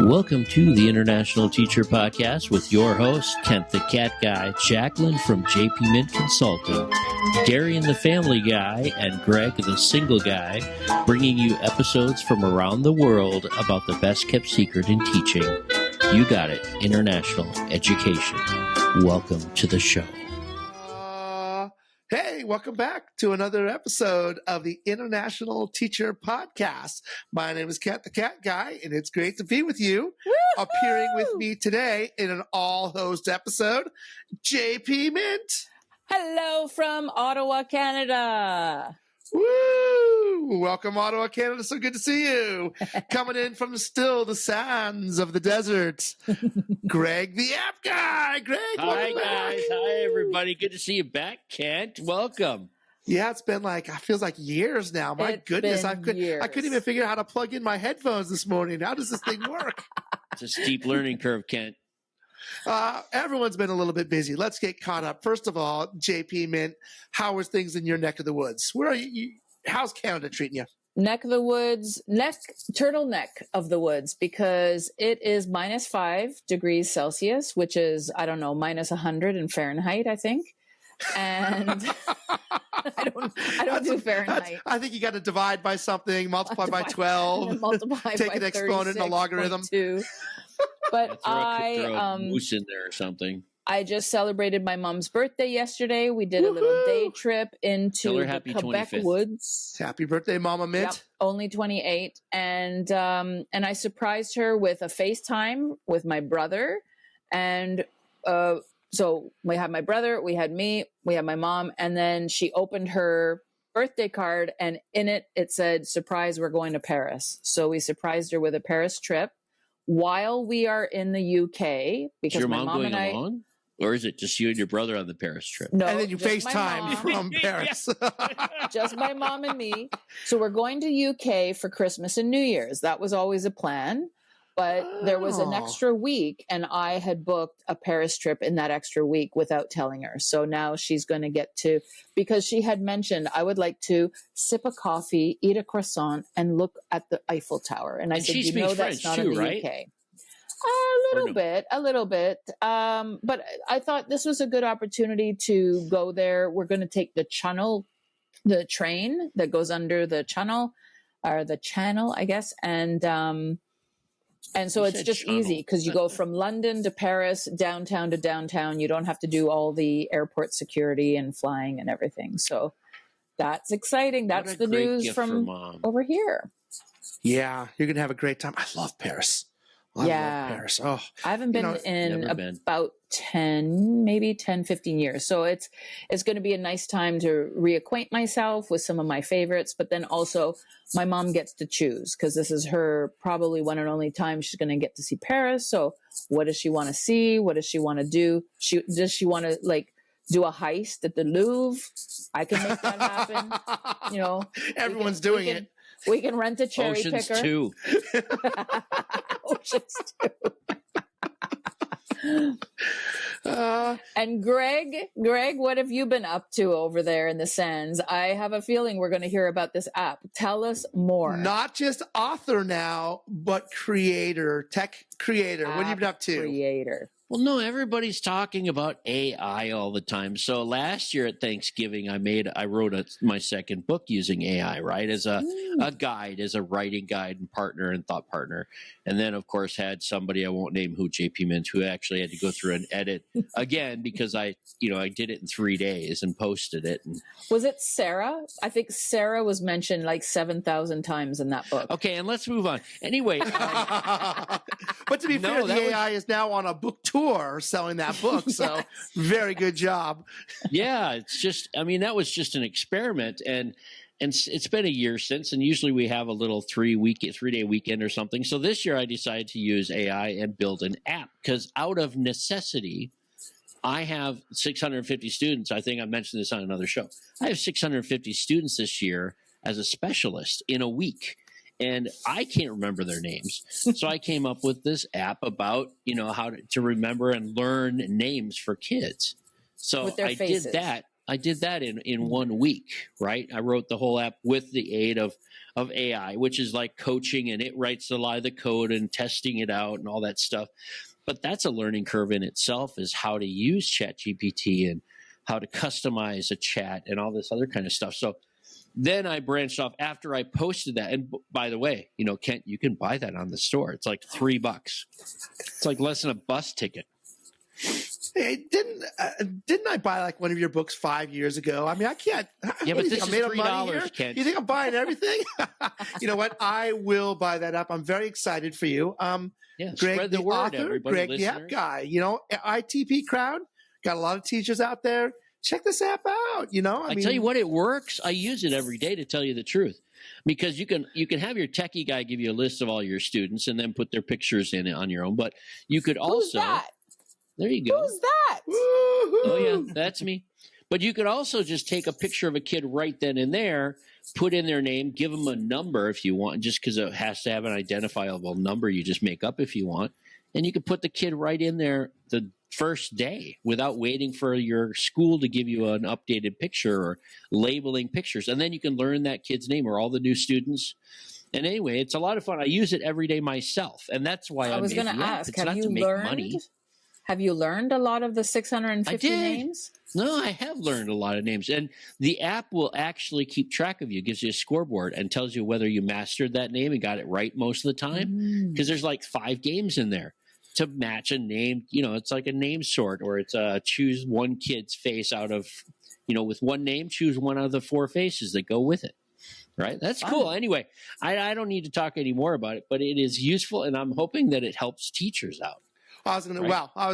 Welcome to the International Teacher Podcast with your host, Kent the Cat Guy, Jacqueline from JP Mint Consulting, Darren the Family Guy, and Greg the Single Guy, bringing you episodes from around the world about the best kept secret in teaching. You got it, international education. Welcome to the show. Hey, welcome back to another episode of the International Teacher Podcast. My name is Cat the Cat Guy, and it's great to be with you. Woo-hoo! Appearing with me today in an all-host episode, JP Mint. Hello from Ottawa, Canada. Woo! Welcome, Ottawa, Canada. So good to see you. Coming in from the sands of the desert, Greg the App Guy. Greg, hi, guys. Hi, everybody. Good to see you back, Kent. Welcome. Yeah, it's been feels like years now. My goodness, I couldn't even figure out how to plug in my headphones this morning. How does this thing work? It's a steep learning curve, Kent. Everyone's been a little bit busy. Let's get caught up. First of all, JP Mint, how are things in your neck of the woods? Where are you? How's Canada treating you? Neck of the woods, turtleneck of the woods, because it is minus 5 degrees Celsius, which is, I don't know, minus 100 in Fahrenheit, I think. And I don't do Fahrenheit. I think you got to divide by something, multiply by 12, take an exponent and a logarithm. But throw a moose in there or something. I just celebrated my mom's birthday yesterday. We did a little day trip into the Quebec 25th. woods. Happy birthday, Mama Mint. Yep, only 28. And I surprised her with a FaceTime with my brother. And so we had my brother, we had me, we had my mom. And then she opened her birthday card, and in it, it said, surprise, we're going to Paris. So we surprised her with a Paris trip while we are in the UK. Because your my mom going and I... along? Or is it just you and your brother on the Paris trip? No, and then you FaceTime from Paris. Just my mom and me. So we're going to UK for Christmas and New Year's. That was always a plan. But there was an extra week, and I had booked a Paris trip in that extra week without telling her. So now she's going to get to, because she had mentioned, I would like to sip a coffee, eat a croissant, and look at the Eiffel Tower. And I said, she speaks that's French not too, in the right? UK. A little bit. But I thought this was a good opportunity to go there. We're going to take the train that goes under the channel, or the channel, I guess. And so it's just easy because you go from London to Paris, downtown to downtown. You don't have to do all the airport security and flying and everything. So that's exciting. That's the news from over here. Yeah, you're going to have a great time. I love Paris. I love Paris. Oh, I haven't been in about 10, 15 years. So it's going to be a nice time to reacquaint myself with some of my favorites. But then also my mom gets to choose, because this is her probably one and only time she's going to get to see Paris. So what does she want to see? What does she want to do? Does she want to do a heist at the Louvre? I can make that happen. Everyone's doing it. We can rent a cherry Ocean's picker. 2. Ocean's 2. And Greg, what have you been up to over there in the sands? I have a feeling we're going to hear about this app. Tell us more. Not just author now, but creator, tech creator. What have you been up to? Creator. Well, no, everybody's talking about AI all the time. So last year at Thanksgiving, I wrote my second book using AI, right, as a guide, as a writing guide and partner and thought partner. And then, of course, had somebody, I won't name who, JP Mint, who actually had to go through and edit again because I did it in 3 days and posted it. And was it Sarah? I think Sarah was mentioned 7,000 times in that book. Okay, and let's move on. Anyway. But to be fair, the AI is now on a book tour selling that book. Yes. So very good job. Yeah, it's just, that was just an experiment. And it's been a year since, and usually we have a little 3-day weekend or something. So this year I decided to use AI and build an app, because out of necessity, I have 650 students. I think I mentioned this on another show. I have 650 students this year as a specialist in a week. And I can't remember their names. So I came up with this app about, how to remember and learn names for kids. So I did that. I did that in 1 week, right? I wrote the whole app with the aid of AI, which is like coaching, and it writes a lot of the code and testing it out and all that stuff. But that's a learning curve in itself, is how to use ChatGPT and how to customize a chat and all this other kind of stuff. So then I branched off after I posted that. And by the way, Kent, you can buy that on the store. It's like $3. It's like less than a bus ticket. Hey, didn't I buy like one of your books 5 years ago? I mean, I can't. Yeah, but this is $3, Kent. You think I'm buying everything? You know what? I will buy that up. I'm very excited for you. Yeah, Greg, spread the the word, author, everybody. Greg, the app guy. ITP crowd, got a lot of teachers out there. Check this app out. I mean, tell you what, it works. I use it every day, to tell you the truth, because you can have your techie guy give you a list of all your students and then put their pictures in it on your own. But you could also. Who's that? There you go. Who's that? woo-hoo. Oh yeah, that's me. But you could also just take a picture of a kid right then and there, put in their name, give them a number if you want, just because it has to have an identifiable number you just make up if you want. And you could put the kid right in there the first day without waiting for your school to give you an updated picture or labeling pictures. And then you can learn that kid's name or all the new students. And anyway, it's a lot of fun. I use it every day myself. And that's why I was going to ask, have you learned? Have you learned a lot of the 650 names? No, I have learned a lot of names. And the app will actually keep track of you. It gives you a scoreboard and tells you whether you mastered that name and got it right most of the time. Because there's like 5 games in there to match a name. It's like a name sort, or it's choose one kid's face out of, with one name, choose one of the 4 faces that go with it. Right? That's cool. Anyway, I don't need to talk any more about it, but it is useful, and I'm hoping that it helps teachers out. I was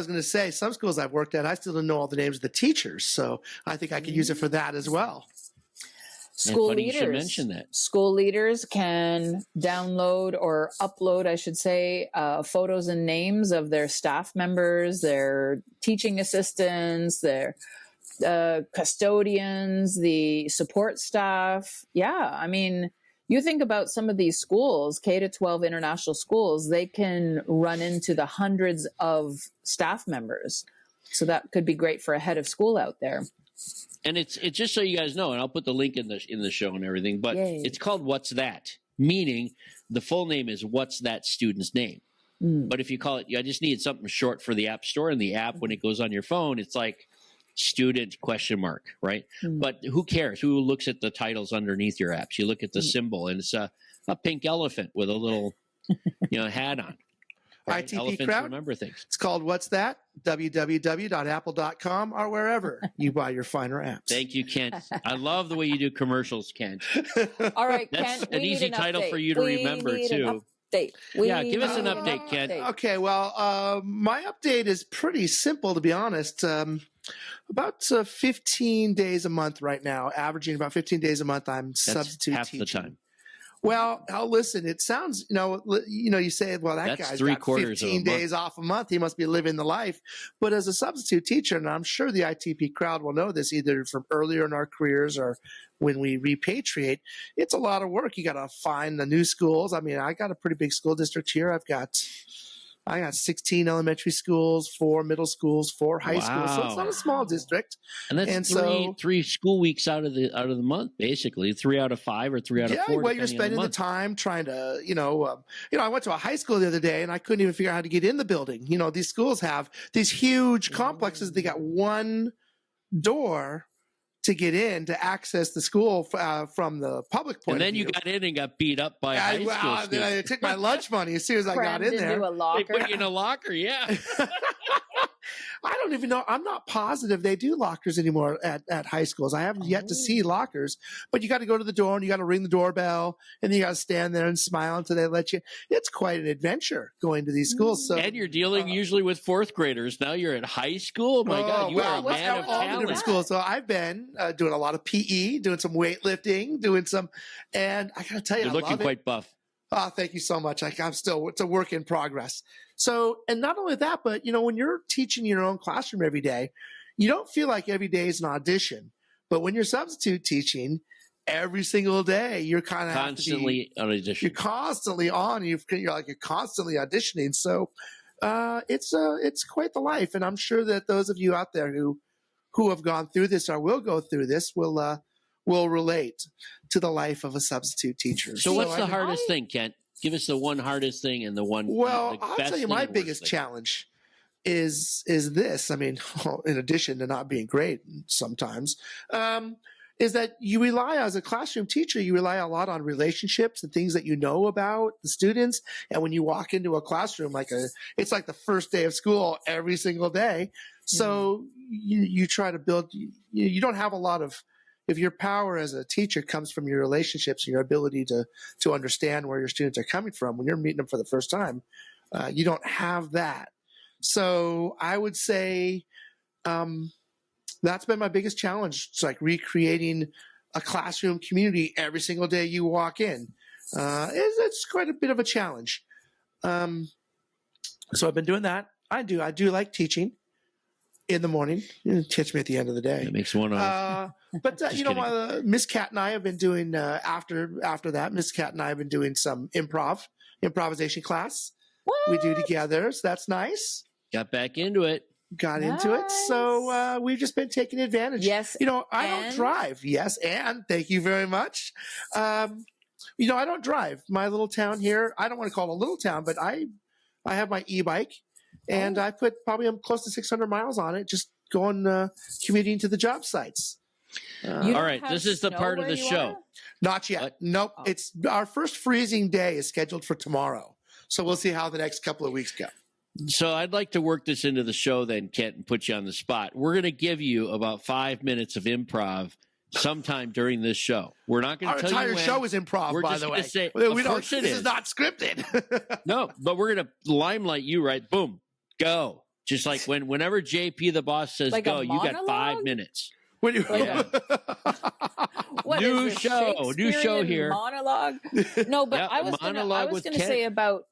going to say, some schools I've worked at, I still don't know all the names of the teachers, so I think I could use it for that as well. School leaders. You should mention that. School leaders can download or upload, I should say, photos and names of their staff members, their teaching assistants, their custodians, the support staff. Yeah, I mean, you think about some of these schools, K-12 international schools, they can run into the hundreds of staff members. So that could be great for a head of school out there. And it's just so you guys know, and I'll put the link in the show and everything, but It's called What's That? Meaning the full name is What's That Student's Name. But if you call it, I just needed something short for the App Store, and the app, when it goes on your phone, it's like student ? Right? But who cares? Who looks at the titles underneath your apps? You look at the symbol, and it's a pink elephant with a little hat on. Right? ITP Elephants crowd. remember things. It's called What's That? www.apple.com or wherever you buy your finer apps. Thank you, Kent. I love the way you do commercials, Kent. All right, That's Kent, an easy title for you to remember, too. Give us an update, Kent. Okay, well, my update is pretty simple, to be honest. About 15 days a month right now, averaging about 15 days a month. I'm substitute half teaching. the time. Well, listen, it sounds, you say, well, that That's guy's got 3/4 15 days off a month. He must be living the life. But as a substitute teacher, and I'm sure the ITP crowd will know this either from earlier in our careers or when we repatriate, it's a lot of work. You got to find the new schools. I mean, I got a pretty big school district here. I got 16 elementary schools, 4 middle schools, 4 high schools. So it's not a small district. And that's three school weeks out of the month, basically 3 out of 5 or 3 out of 4. Yeah, well, you're spending the time trying to, I went to a high school the other day and I couldn't even figure out how to get in the building. These schools have these huge complexes. They got one door to get in to access the school from the public point of view. And then you got in and got beat up by high school students. Then I took my lunch money as soon as I got in there. They put you in a locker, yeah. I don't even know. I'm not positive they do lockers anymore at high schools. I haven't yet to see lockers, but you got to go to the door and you got to ring the doorbell and then you got to stand there and smile until they let you. It's quite an adventure going to these schools. So, and you're dealing usually with 4th graders. Now you're at high school. Oh my God, you are a man of talent. Schools. So I've been doing a lot of PE, doing some weightlifting, and I got to tell you, you're looking quite buff. Oh, thank you so much. It's a work in progress. So, and not only that, but when you're teaching your own classroom every day, you don't feel like every day is an audition. But when you're substitute teaching, every single day, you're kind of constantly on audition. You're constantly on. You're constantly auditioning. So, it's quite the life. And I'm sure that those of you out there who who have gone through this or will go through this will relate to the life of a substitute teacher. So what's the hardest thing, Kent? Give us the one hardest thing and the one. Well, the I'll best tell you, thing my and worst biggest thing. challenge is this. I mean, in addition to not being great sometimes, is that you rely, as a classroom teacher, you rely a lot on relationships and things that you know about the students. And when you walk into a classroom, it's like the first day of school every single day. So you try to build, you don't have a lot of, if your power as a teacher comes from your relationships and your ability to understand where your students are coming from when you're meeting them for the first time, you don't have that. So I would say that's been my biggest challenge. It's like recreating a classroom community every single day you walk in. It's quite a bit of a challenge. So I've been doing that. I do like teaching in the morning. Catch me at the end of the day. That makes one off. But Miss Cat and I have been doing after that. Miss Cat and I have been doing some improvisation class. What? We do together. So that's nice. Got back into it. Got into it. So we've just been taking advantage. Yes. I don't drive. Yes. And thank you very much. I don't drive. My little town here, I don't want to call it a little town, but I have my e-bike and I put probably close to 600 miles on it, just going commuting to the job sites. All right. This is the part of the show. Not yet. Nope. Oh. It's our first freezing day is scheduled for tomorrow. So we'll see how the next couple of weeks go. So I'd like to work this into the show then, Kent, and put you on the spot. We're going to give you about 5 minutes of improv sometime during this show. We're not going to tell you when. Our entire show is improv, by the way. Say, this is not scripted. No, but we're going to limelight you, right? Boom, go. Just like whenever JP the boss says go, you got 5 minutes. What new show here. Monologue? No, but I was going to say about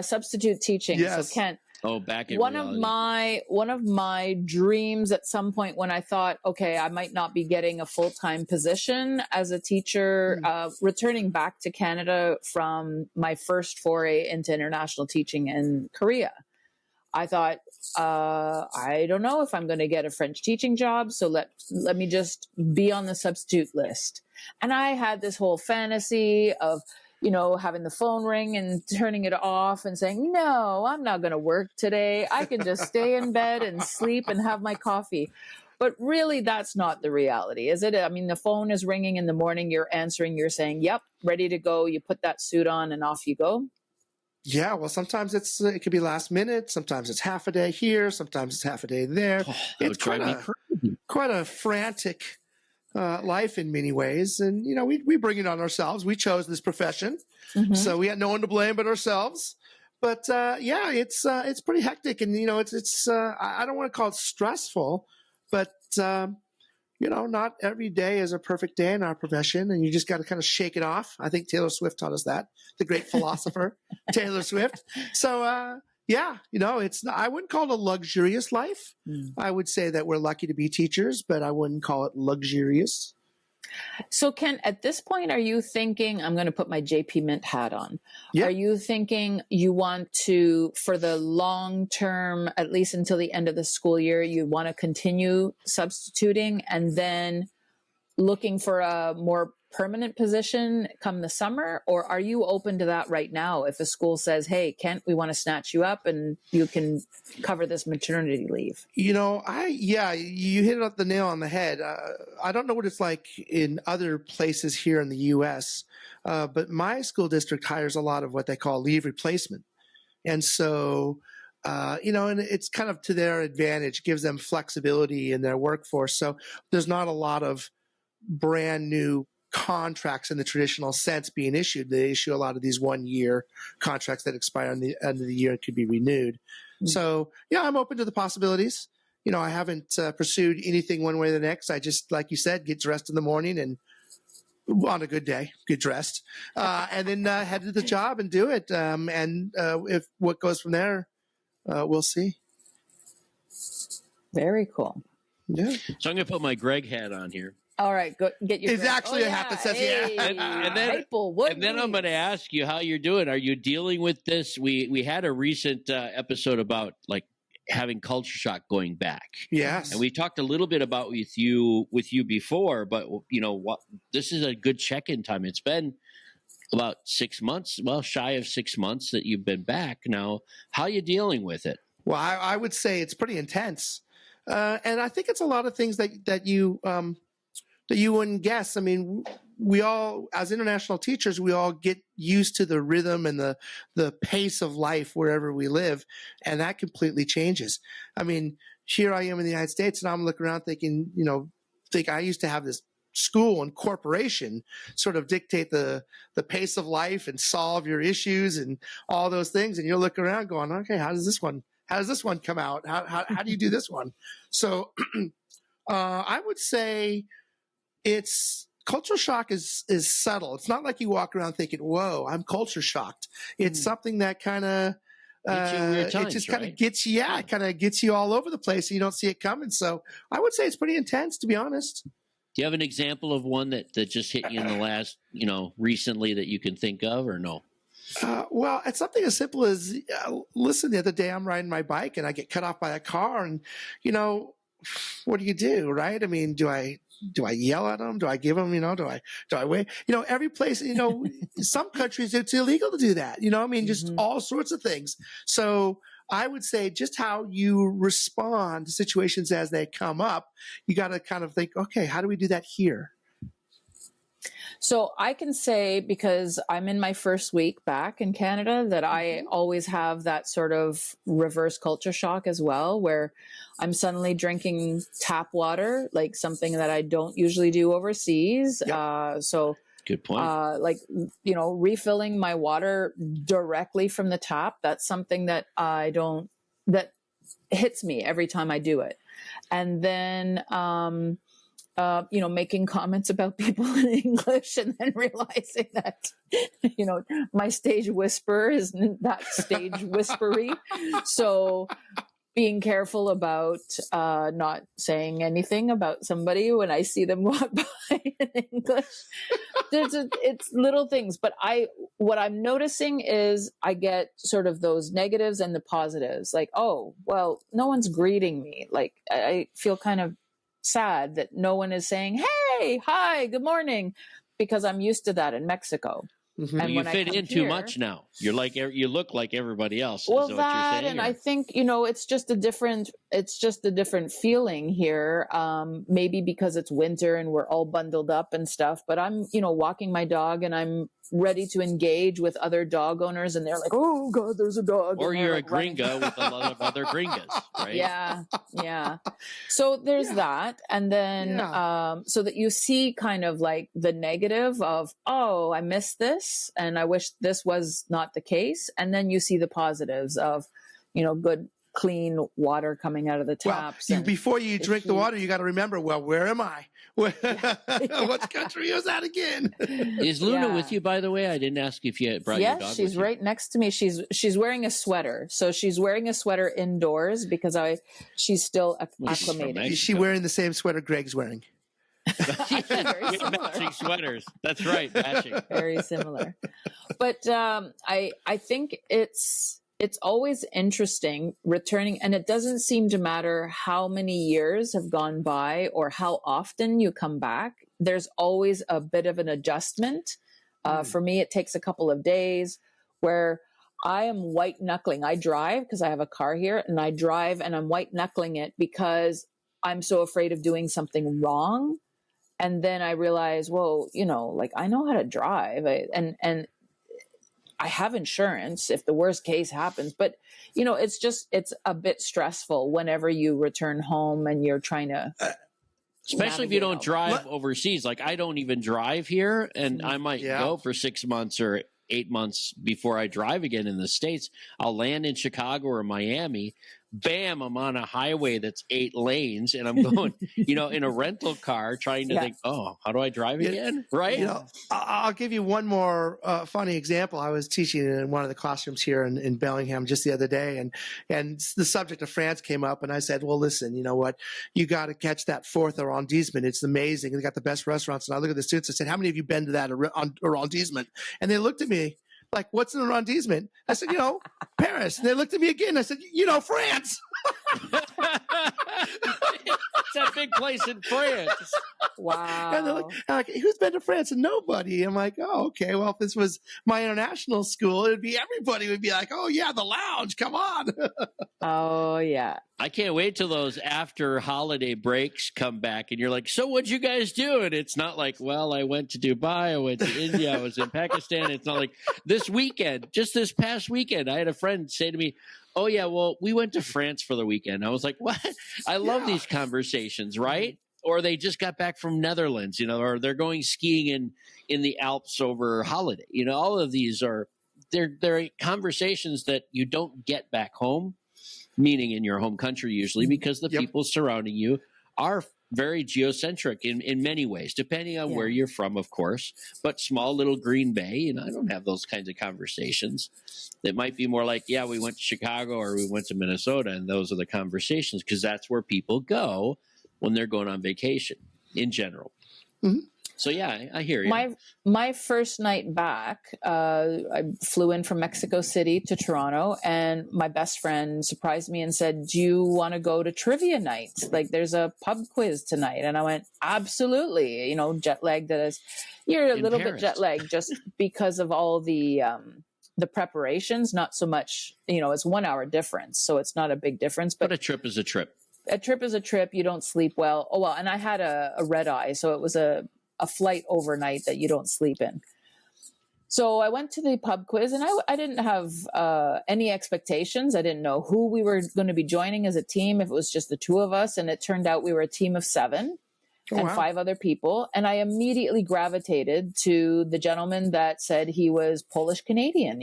substitute teaching. Yes. So Kent. Oh, back in one reality. of my dreams at some point when I thought, okay, I might not be getting a full-time position as a teacher, returning back to Canada from my first foray into international teaching in Korea. I thought, I don't know if I'm going to get a French teaching job, so let me just be on the substitute list. And I had this whole fantasy of, having the phone ring and turning it off and saying, no, I'm not going to work today. I can just stay in bed and sleep and have my coffee. But really, that's not the reality, is it? I mean, the phone is ringing in the morning. You're answering. You're saying, yep, ready to go. You put that suit on and off you go. Yeah, well, sometimes it could be last minute. Sometimes it's half a day here. Sometimes it's half a day there. It's quite a frantic life in many ways. And, we bring it on ourselves. We chose this profession. Mm-hmm. So we had no one to blame but ourselves. But, it's pretty hectic. And, I don't want to call it stressful, but, not every day is a perfect day in our profession, and you just got to kind of shake it off. I think Taylor Swift taught us that, the great philosopher, Taylor Swift. So, I wouldn't call it a luxurious life. I would say that we're lucky to be teachers, but I wouldn't call it luxurious. So, Ken, at this point, are you thinking, I'm going to put my JP Mint hat on. Yeah. Are you thinking you want to, for the long term, at least until the end of the school year, you want to continue substituting and then looking for a more permanent position come the summer? Or are you open to that right now? If a school says, hey, Kent, we want to snatch you up and you can cover this maternity leave. You hit the nail on the head. I don't know what it's like in other places here in the U.S., but my school district hires a lot of what they call leave replacement. And so, and it's kind of to their advantage, gives them flexibility in their workforce. So there's not a lot of brand new contracts in the traditional sense being issued. They issue a lot of these 1-year contracts that expire on the end of the year and could be renewed. Mm-hmm. So, I'm open to the possibilities. I haven't pursued anything one way or the next. I just, like you said, get dressed in the morning and on a good day, get dressed, and then head to the job and do it. If what goes from there, we'll see. Very cool. Yeah. So I'm going to put my Greg hat on here. All right, go get your. It's actually a hat that says and then I'm going to ask you how you're doing. Are you dealing with this? We had a recent episode about like having culture shock going back. Yes. And we talked a little bit about with you before, but what, this is a good check-in time. It's been about 6 months, well, shy of 6 months that you've been back now. How are you dealing with it? Well, I would say it's pretty intense. And I think it's a lot of things that you wouldn't guess. I mean, we all, as international teachers, we all get used to the rhythm and the pace of life wherever we live, and that completely changes. I mean, here I am in the United States, and I'm looking around thinking, I used to have this school and corporation sort of dictate the pace of life and solve your issues and all those things, and you're looking around going, okay, how does this one come out? How do you do this one? So I would say culture shock is subtle. It's not like you walk around thinking, whoa, I'm culture shocked. It's something that kind of it just kind of gets you, it kind of gets you all over the place and you don't see it coming. So I would say it's pretty intense, to be honest. Do you have an example of one that just hit you in the last, recently that you can think of, or no? Well, it's something as simple as, listen, the other day I'm riding my bike and I get cut off by a car, and, what do, right? I mean, do I yell at them? Do I give them, do I wait? Every place, some countries it's illegal to do that, just all sorts of things. So I would say just how you respond to situations as they come up, you got to kind of think, okay, how do we do that here? So I can say, because I'm in my first week back in Canada, that I always have that sort of reverse culture shock as well, where I'm suddenly drinking tap water, like something that I don't usually do overseas. Yep. So good point. Refilling my water directly from the tap, that's something that that hits me every time I do it. And then, making comments about people in English and then realizing that, my stage whisper isn't that stage whispery. So being careful about not saying anything about somebody when I see them walk by in English. It's little things, but what I'm noticing is I get sort of those negatives and the positives, like, oh, well, no one's greeting me. Like, I feel kind of sad that no one is saying, hey, hi, good morning, because I'm used to that in Mexico. Mm-hmm. And you fit in too much now. You look like everybody else. Well, is that what you're saying, and I think it's just a different feeling here. Maybe because it's winter and we're all bundled up and stuff. But I'm walking my dog and I'm ready to engage with other dog owners, and they're like, "Oh God, there's a dog." Or you're a gringa with a lot of other gringas, right? Yeah. So there's that, and then so that you see kind of like the negative of, oh, I missed this, and I wish this was not the case, and then you see the positives of, good clean water coming out of the taps. Well, before you drink the water, you got to remember, well, where am I? What country is that again? Is Luna with you, by the way? I didn't ask if you brought your dog. Yes, she's right next to me. She's wearing a sweater. So she's wearing a sweater indoors because she's still acclimated. Is she wearing the same sweater Greg's wearing? Matching sweaters. That's right, matching. Very similar. But I think it's always interesting returning, and it doesn't seem to matter how many years have gone by or how often you come back. There's always a bit of an adjustment. For me, it takes a couple of days where I am white knuckling. I drive because I have a car here, and I drive and I'm white knuckling it because I'm so afraid of doing something wrong. And then I realize, well, like I know how to drive, and I have insurance if the worst case happens, but it's a bit stressful whenever you return home and you're trying to, especially if you don't drive overseas. Like I don't even drive here, and I might go for 6 months or 8 months before I drive again in the States. I'll land in Chicago or Miami. Bam, I'm on a highway that's 8 lanes, and I'm going, in a rental car trying to think, oh, how do I drive again? Right? I'll give you one more funny example. I was teaching in one of the classrooms here in Bellingham just the other day, and the subject of France came up, and I said, well, listen, you know what? You got to catch that fourth arrondissement. It's amazing. They got the best restaurants. And I look at the students and said, how many of you been to that arrondissement? And they looked at me like, what's an arrondissement? I said, Paris. And they looked at me again. I said, France. It's that big place in France. Wow. And they're like, who's been to France? And nobody. I'm like, oh, okay. Well, if this was my international school, everybody would be like, oh yeah, the lounge. Come on. Oh yeah. I can't wait till those after holiday breaks come back and you're like, so what'd you guys do? And it's not like, well, I went to Dubai, I went to India, I was in Pakistan. It's not like this weekend, just this past weekend, I had a friend say to me, oh yeah, well, we went to France for the weekend. I was like, what? I love these conversations, right? Or they just got back from Netherlands, or they're going skiing in the Alps over holiday. All of these they're conversations that you don't get back home, meaning in your home country usually, because the people surrounding you are very geocentric in many ways, depending on where you're from, of course. But small little Green Bay, I don't have those kinds of conversations. That might be more like, yeah, we went to Chicago or we went to Minnesota, and those are the conversations because that's where people go when they're going on vacation in general. Mm-hmm. So yeah, I hear you. My first night back, I flew in from Mexico City to Toronto, and my best friend surprised me and said, "Do you want to go to trivia night? Like, there's a pub quiz tonight." And I went, "Absolutely." Jet lagged as you're a little bit jet lagged just because of all the preparations. Not so much, it's 1 hour difference, so it's not a big difference. But a trip is a trip. A trip is a trip. You don't sleep well. Oh well, and I had a red eye, so it was a flight overnight that you don't sleep in. So I went to the pub quiz, and I didn't have any expectations. I didn't know who we were going to be joining as a team, if it was just the two of us. And it turned out we were a team of 7 and 5 other people. And I immediately gravitated to the gentleman that said he was Polish Canadian.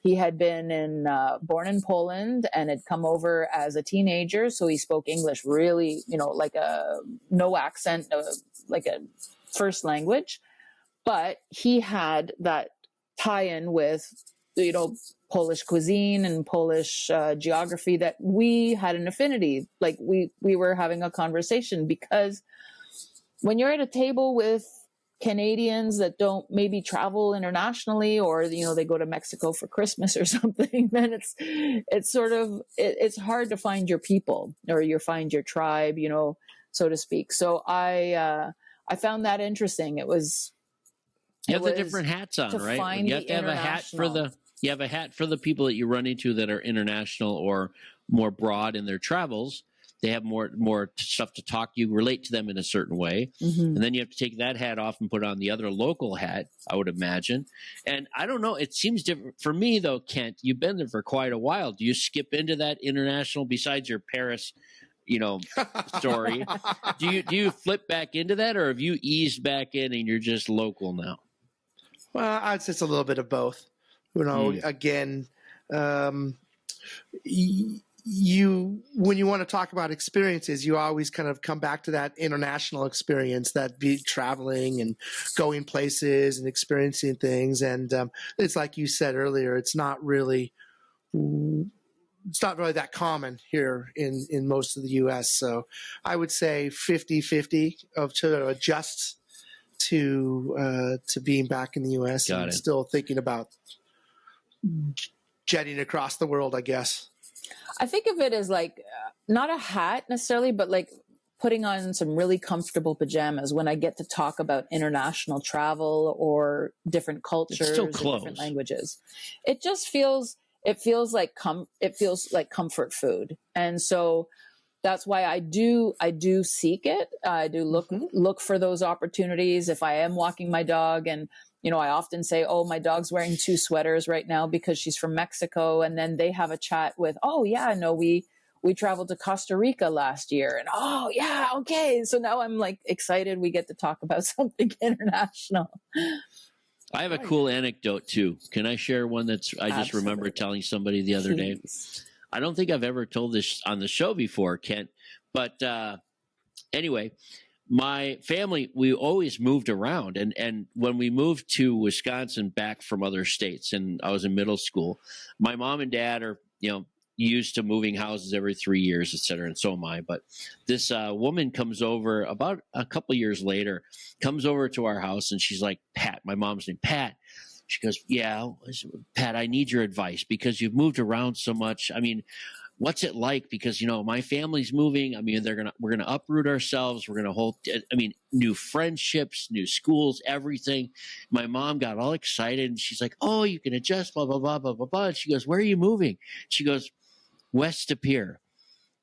He had been born in Poland and had come over as a teenager. So he spoke English really, like a no accent, like a first language. But he had that tie-in with, Polish cuisine and Polish geography that we had an affinity. Like we were having a conversation, because when you're at a table with Canadians that don't maybe travel internationally, or they go to Mexico for Christmas or something, then it's hard to find your people, or you find your tribe, so to speak. So I found that interesting. You have the different hats on, right? You have to have a hat for the people that you run into that are international or more broad in their travels. They have more stuff to talk. You relate to them in a certain way. Mm-hmm. And then you have to take that hat off and put on the other local hat, I would imagine. And I don't know. It seems different. For me, though, Kent, you've been there for quite a while. Do you skip into that international besides your Paris, story? Do you flip back into that, or have you eased back in and you're just local now? Well, I'd say it's a little bit of both. Again, when you want to talk about experiences, you always kind of come back to that international experience, that be traveling and going places and experiencing things. And it's like you said earlier, it's not really that common here in most of the U.S. So I would say 50-50 to adjust to being back in the U.S. and still thinking about jetting across the world, I guess. I think of it as like not a hat necessarily, but like putting on some really comfortable pajamas when I get to talk about international travel or different cultures or different languages. It just feels like comfort food. And so that's why I do seek it. I do look for those opportunities. If I am walking my dog, and I often say, "Oh, my dog's wearing 2 sweaters right now because she's from Mexico," and then they have a chat with, "Oh yeah, no, we traveled to Costa Rica last year," and "Oh yeah, okay." So now I'm like excited we get to talk about something international. I have a cool anecdote too. Can I share one I just remember telling somebody the other day? I don't think I've ever told this on the show before, Kent. But anyway, my family, we always moved around. And when we moved to Wisconsin back from other states, and I was in middle school, my mom and dad are, used to moving houses every 3 years, et cetera, and so am I. But this woman comes over about a couple years later, comes over to our house, and she's like, "Pat," my mom's name, "Pat, She goes, yeah, Pat, I need your advice because you've moved around so much. I mean, what's it like? Because, my family's moving. I mean, we're going to uproot ourselves. We're going to hold, new friendships, new schools, everything. My mom got all excited and she's like, oh, you can adjust, blah, blah, blah, blah, blah, blah. And she goes, where are you moving? She goes, West to Pier.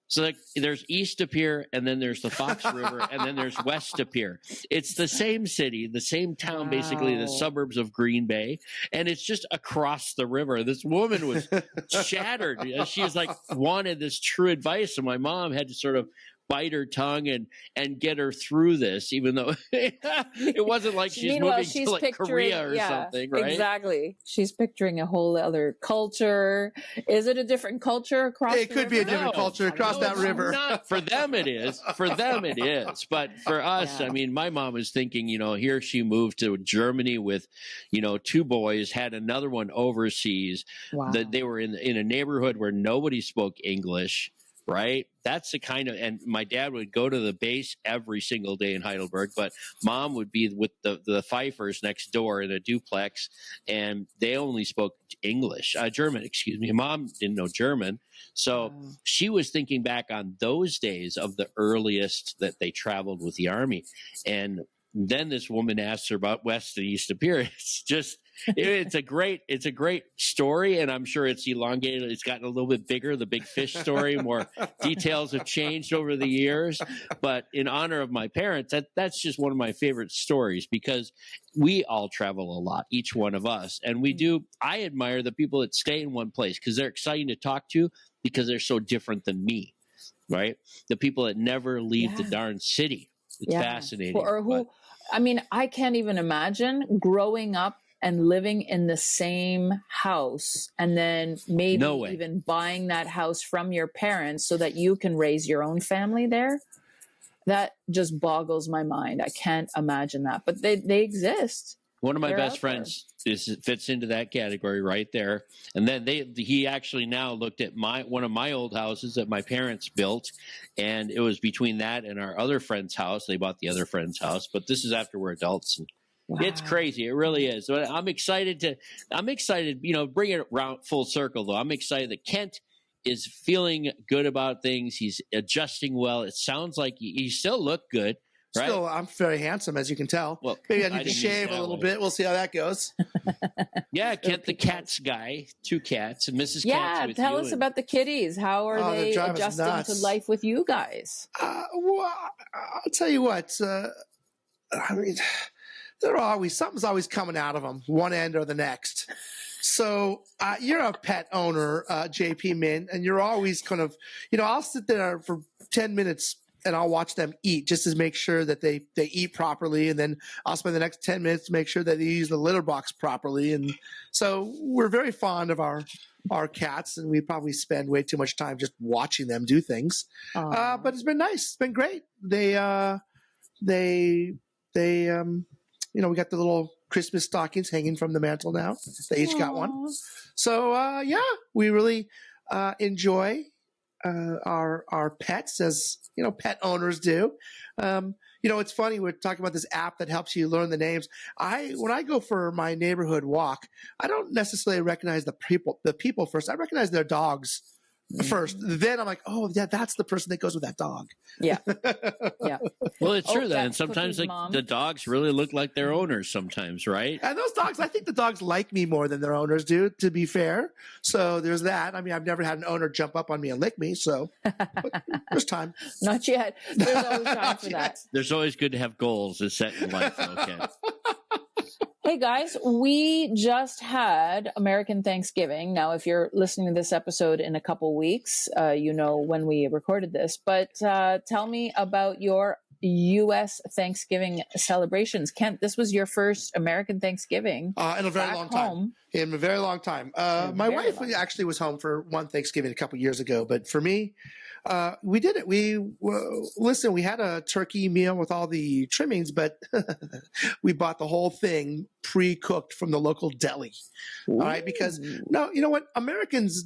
So there's East of Pier, and then there's the Fox River, and then there's West of Pier. It's the same city, the same town, basically the suburbs of Green Bay, and it's just across the river. This woman was shattered. She was like wanted this true advice, and my mom had to sort of bite her tongue and get her through this, even though it wasn't like she's moving to like Korea or something, right? Exactly. She's picturing a whole other culture. Is it a different culture across the river? It could be a different culture across that river. Not. For them it is. For them it is. But for us, I mean, my mom was thinking, here she moved to Germany with, 2 boys, had another one overseas. Wow. That they were in a neighborhood where nobody spoke English. Right. That's the kind of, and my dad would go to the base every single day in Heidelberg, but mom would be with the Pfeiffers next door in a duplex, and they only spoke German, excuse me. Mom didn't know German. So she was thinking back on those days of the earliest that they traveled with the army. And then this woman asked her about West and East of Pier. It's just, it's a great story, and I'm sure it's elongated. It's gotten a little bit bigger, the big fish story. More details have changed over the years, but in honor of my parents, that's just one of my favorite stories because we all travel a lot, each one of us, and we do. I admire the people that stay in one place because they're exciting to talk to because they're so different than me, right? The people that never leave the darn city. It's fascinating. I can't even imagine growing up and living in the same house and then maybe even buying that house from your parents so that you can raise your own family there. That just boggles my mind. I can't imagine that, but they exist. One of my best friends fits into that category right there. And then he actually now looked at one of my old houses that my parents built, and it was between that and our other friend's house. They bought the other friend's house, but this is after we're adults. And it's crazy. It really is. So I'm excited, bring it around full circle though. I'm excited that Kent is feeling good about things. He's adjusting well. It sounds like you still look good. Right? Still, I'm very handsome, as you can tell. Well, maybe I need to shave a little bit. We'll see how that goes. Kent, the cats guy, 2 cats, and Mrs. Cat's with tell us about the kitties. How are they adjusting to life with you guys? Well, I'll tell you what. Something's always coming out of them, one end or the next. So you're a pet owner, JP Min, and you're always kind of, I'll sit there for 10 minutes and I'll watch them eat just to make sure that they eat properly. And then I'll spend the next 10 minutes to make sure that they use the litter box properly. And so we're very fond of our cats, and we probably spend way too much time just watching them do things. But it's been nice. It's been great. We got the little Christmas stockings hanging from the mantle now. They each got one. So, we really enjoy our pets, as pet owners do. It's funny, we're talking about this app that helps you learn the names. When I go for my neighborhood walk, I don't necessarily recognize the people first. I recognize their dogs first. Then I'm like, oh yeah, that's the person that goes with that dog. Yeah. Well, it's true that, and sometimes the dogs really look like their owners sometimes, right? And those dogs, I think the dogs like me more than their owners do, to be fair. So there's that. I mean, I've never had an owner jump up on me and lick me, so but there's time. Not yet. There's always time for that. There's always good to have goals set in life. Okay. Hey guys, we just had American Thanksgiving. Now, if you're listening to this episode in a couple weeks, when we recorded this. But tell me about your U.S. Thanksgiving celebrations. Kent, this was your first American Thanksgiving in a very long time. In a very long time. My wife actually was home for one Thanksgiving a couple years ago, but for me, we did it. We had a turkey meal with all the trimmings, but we bought the whole thing pre-cooked from the local deli. All right. Because no, you know what? Americans,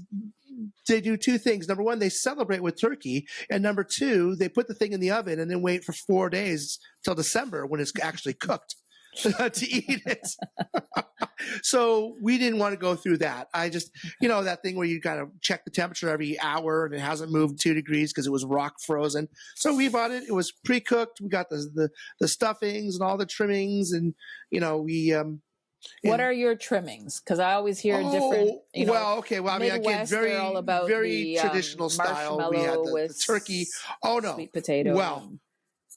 they do 2 things. Number 1, they celebrate with turkey. And number 2, they put the thing in the oven and then wait for 4 days till December when it's actually cooked. to eat it. So we didn't want to go through that. I just, that thing where you kind of check the temperature every hour and it hasn't moved 2 degrees because it was rock frozen. So we bought it. It was pre-cooked. We got the stuffings and all the trimmings, and we. What are your trimmings? Because I always hear different. Well, okay. Well, I mean, again, Midwest, they're all about very the, traditional style. We had the turkey. Oh no, sweet potato. Well.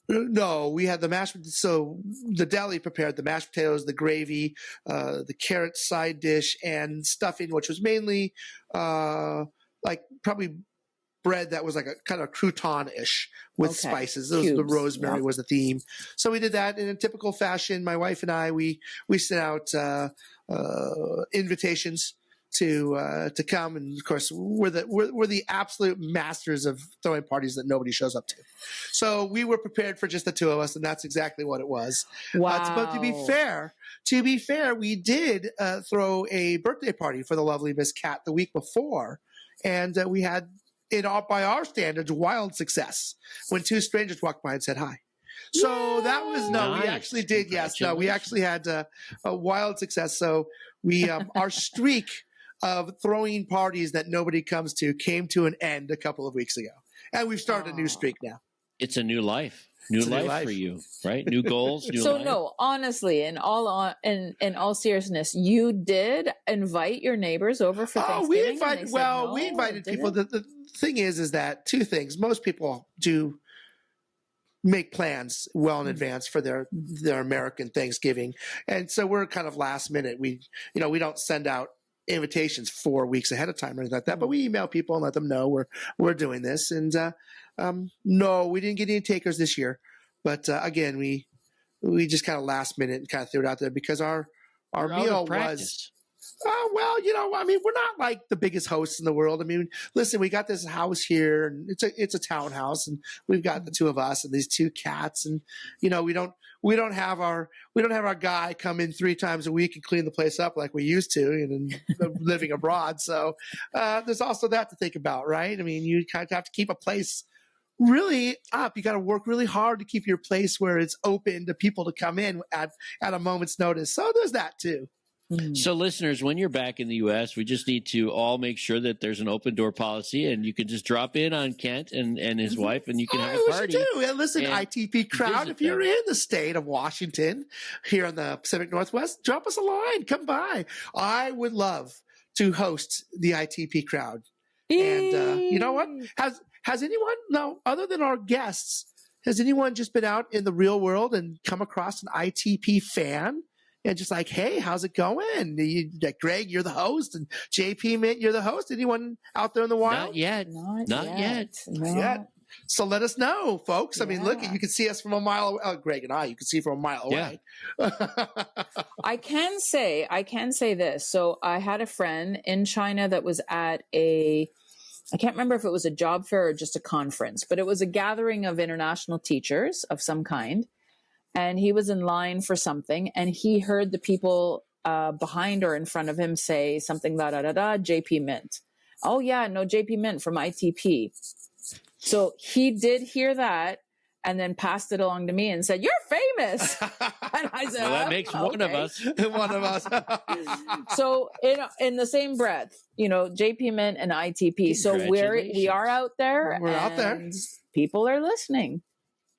No, we had the mashed. So the deli prepared the mashed potatoes, the gravy, the carrot side dish, and stuffing, which was mainly like probably bread that was like a kind of crouton-ish with spices. The rosemary was the theme. So we did that in a typical fashion. My wife and I, we sent out invitations to come, and of course we're the absolute masters of throwing parties that nobody shows up to. So we were prepared for just the two of us, and that's exactly what it was. Wow! But to be fair, we did throw a birthday party for the lovely Miss Cat the week before, and we had, by our standards, wild success when 2 strangers walked by and said hi. So that was we actually did. Yes, no, we actually had a wild success. So we our streak of throwing parties that nobody comes to came to an end a couple of weeks ago, and we've started a new streak now. It's a new life. New life for you, right? New goals, new life. No, honestly, in all seriousness, you did invite your neighbors over for Thanksgiving? We invited people. The thing is that 2 things. Most people do make plans well in advance for their American Thanksgiving, and so we're kind of last minute. We don't send out invitations 4 weeks ahead of time or anything like that, but we email people and let them know we're doing this. And no, we didn't get any takers this year, but again, we just kind of last minute and kind of threw it out there because our meal was. We're not like the biggest hosts in the world. I mean, listen, we got this house here, and it's a townhouse, and we've got the 2 of us and these 2 cats, and we don't have our guy come in 3 times a week and clean the place up like we used to, and living abroad. So there's also that to think about, right? I mean, you kind of have to keep a place really up. You got to work really hard to keep your place where it's open to people to come in at a moment's notice. So there's that too. So listeners, when you're back in the U.S., we just need to all make sure that there's an open door policy, and you can just drop in on Kent and his wife, and you can have a party. And listen, ITP crowd, if you're in the state of Washington, here in the Pacific Northwest, drop us a line. Come by. I would love to host the ITP crowd. And you know what? Has anyone, no, other than our guests, has anyone just been out in the real world and come across an ITP fan? And just like, hey, how's it going? Greg, you're the host, and JP, Mint, you're the host. Anyone out there in the wild? Not yet. Not yet. So let us know, folks. I mean, look, you can see us from a mile away. Greg and I, you can see from a mile away. I can say this. So I had a friend in China that was at I can't remember if it was a job fair or just a conference, but it was a gathering of international teachers of some kind. And he was in line for something, and he heard the people behind or in front of him say something, JP Mint. Oh, yeah, no, JP Mint from ITP. So he did hear that and then passed it along to me and said, "You're famous." And I said, well, that makes one of us. One of us. So in the same breath, JP Mint and ITP. So we are out there. We're out there. People are listening.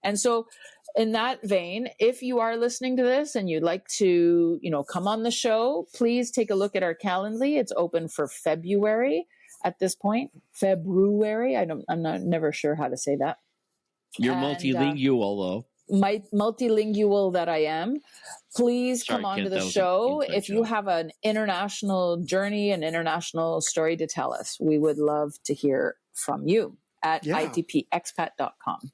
And so in that vein, if you are listening to this and you'd like to, come on the show, please take a look at our Calendly. It's open for February at this point. February. I'm never sure how to say that. You're multilingual, though. Multilingual that I am. Please come on to the show. If you have an international journey, an international story to tell us, we would love to hear from you at itpexpat.com.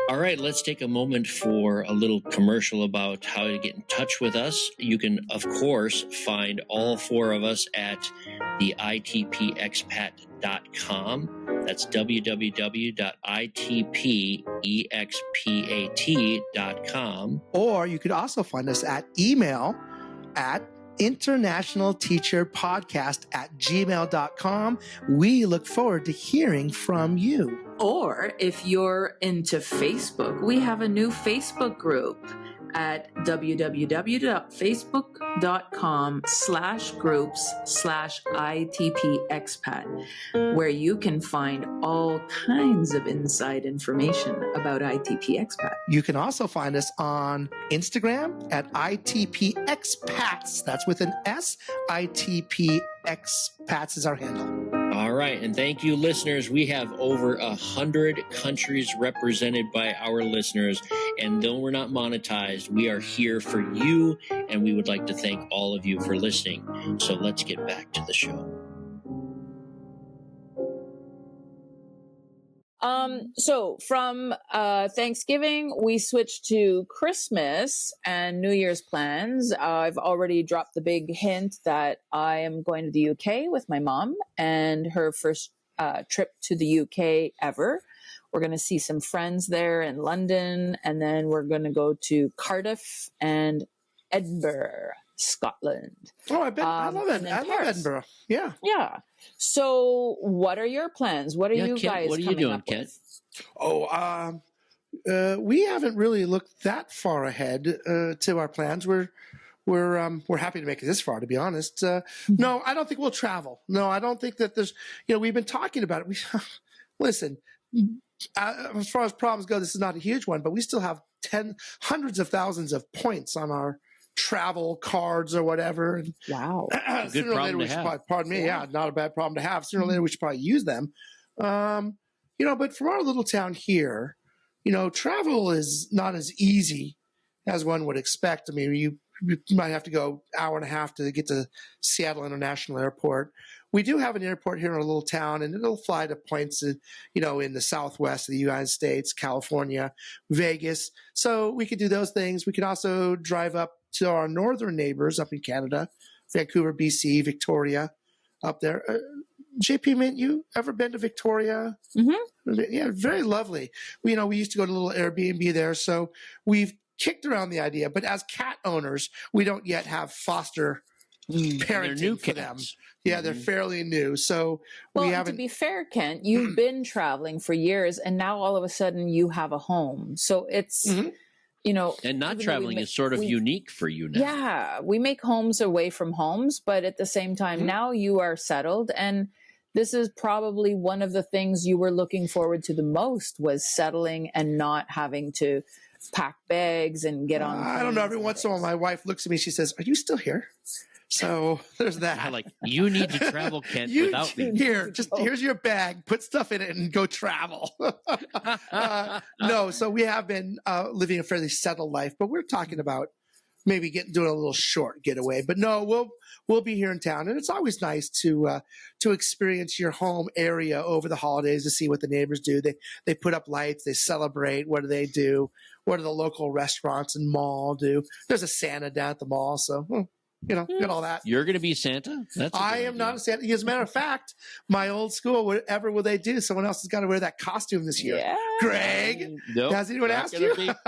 All right, let's take a moment for a little commercial about how to get in touch with us. You can, of course, find all 4 of us at the itpexpat.com. That's www.itpexpat.com. Or you could also find us at email at internationalteacherpodcast@gmail.com. We look forward to hearing from you. Or if you're into Facebook, we have a new Facebook group at www.facebook.com/groups/ITP where you can find all kinds of inside information about ITP expat. You can also find us on Instagram at ITP Expats. That's with an S. ITP Expats is our handle. All right. And thank you, listeners. We have over 100 countries represented by our listeners. And though we're not monetized, we are here for you. And we would like to thank all of you for listening. So let's get back to the show. So from Thanksgiving, we switched to Christmas and New Year's plans. I've already dropped the big hint that I am going to the UK with my mom and her first trip to the UK ever. We're going to see some friends there in London, and then we're going to go to Cardiff and Edinburgh, Scotland. Oh, I bet. I love it. I love Edinburgh. Yeah. Yeah. So what are your plans? What are you Kent, guys what are you coming doing, up Kent? with? We haven't really looked that far ahead to our plans. We're happy to make it this far, to be honest. No, I don't think we'll travel. No, I don't think that there's, we've been talking about it. Listen, as far as problems go, this is not a huge one, but we still have hundreds of thousands of points on our travel cards or whatever. And wow. Good problem to have. Pardon me. Yeah, not a bad problem to have. Sooner or later, we should probably use them. But from our little town here, travel is not as easy as one would expect. I mean, you might have to go an hour and a half to get to Seattle International Airport. We do have an airport here in our little town, and it'll fly to points, in the southwest of the United States, California, Vegas. So we could do those things. We could also drive up to our northern neighbors up in Canada, Vancouver, BC, Victoria, up there. JP Mint, you ever been to Victoria? Mm-hmm. Yeah, very lovely. We used to go to a little Airbnb there, so we've kicked around the idea. But as cat owners, we don't yet have foster parenting for them. Yeah, they're fairly new, so we haven't. To be fair, Kent, you've been traveling for years, and now all of a sudden you have a home. So it's. And not traveling is sort of unique for you now. Yeah, we make homes away from homes, but at the same time, now you are settled. And this is probably one of the things you were looking forward to the most was settling and not having to pack bags and get on. I don't know. Every once in a while, my wife looks at me. She says, "Are you still here?" So there's that. Like, you need to travel, Kent, without me. Here's your bag. Put stuff in it and go travel. No, so we have been living a fairly settled life, but we're talking about maybe doing a little short getaway. But no, we'll be here in town, and it's always nice to experience your home area over the holidays to see what the neighbors do. They put up lights, they celebrate. What do they do? What do the local restaurants and mall do? There's a Santa down at the mall, so. Get all that. You're going to be Santa? I am not a Santa. As a matter of fact, my old school, whatever will they do? Someone else has got to wear that costume this year. Yeah. Greg, has anyone asked you? Nope.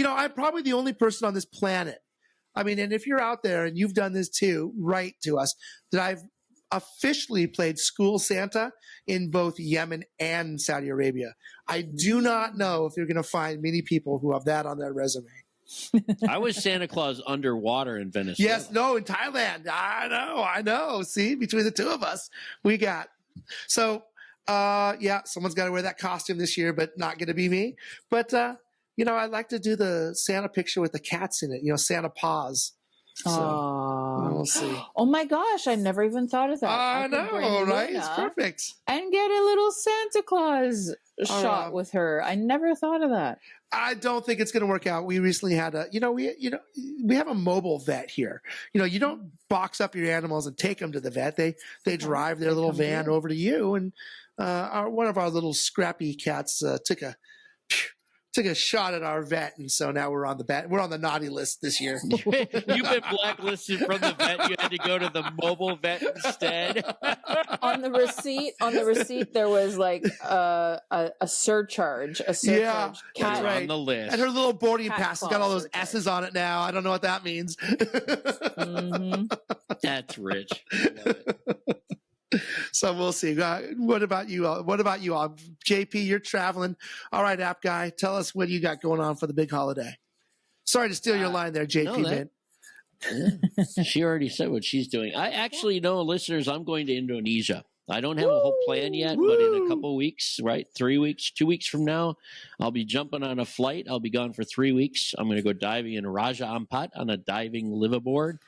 I'm probably the only person on this planet. I mean, and if you're out there and you've done this too, write to us that I've officially played school Santa in both Yemen and Saudi Arabia. I do not know if you're going to find many people who have that on their resume. I was Santa Claus underwater in Venezuela. Yes, no, in Thailand. I know. See, between the two of us, we got. So, someone's got to wear that costume this year, but not going to be me. But, I'd like to do the Santa picture with the cats in it, Santa paws. So, we'll see. Oh my gosh, I never even thought of that. I know, right? It's perfect. And get a little Santa Claus shot with her. I never thought of that. I don't think it's going to work out. We recently had we have a mobile vet here. You don't box up your animals and take them to the vet. They drive their little van over to you. And one of our little scrappy cats took a shot at our vet, and so now we're on the naughty list this year. You've been blacklisted from the vet. You had to go to the mobile vet instead. On the receipt, there was like a surcharge. Yeah, cat right on the list. And her little boarding pass has got all those S's on it now. I don't know what that means. That's rich. I love it. So we'll see. What about you? JP, you're traveling. All right, app guy, tell us what you got going on for the big holiday. Sorry to steal your line there, JP. Man. Yeah. She already said what she's doing. I actually know, listeners, I'm going to Indonesia. I don't have a whole plan yet, but in a couple of weeks, right? 3 weeks, 2 weeks from now, I'll be jumping on a flight. I'll be gone for 3 weeks. I'm going to go diving in Raja Ampat on a diving liveaboard.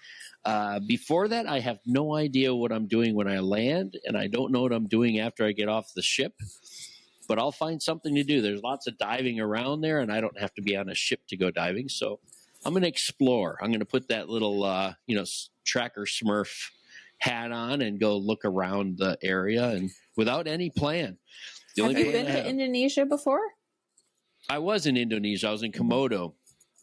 Before that, I have no idea what I'm doing when I land, and I don't know what I'm doing after I get off the ship. But I'll find something to do. There's lots of diving around there, and I don't have to be on a ship to go diving. So I'm going to explore. I'm going to put that little, tracker Smurf hat on and go look around the area, and without any plan. Have you been to Indonesia before? I was in Indonesia. I was in Komodo.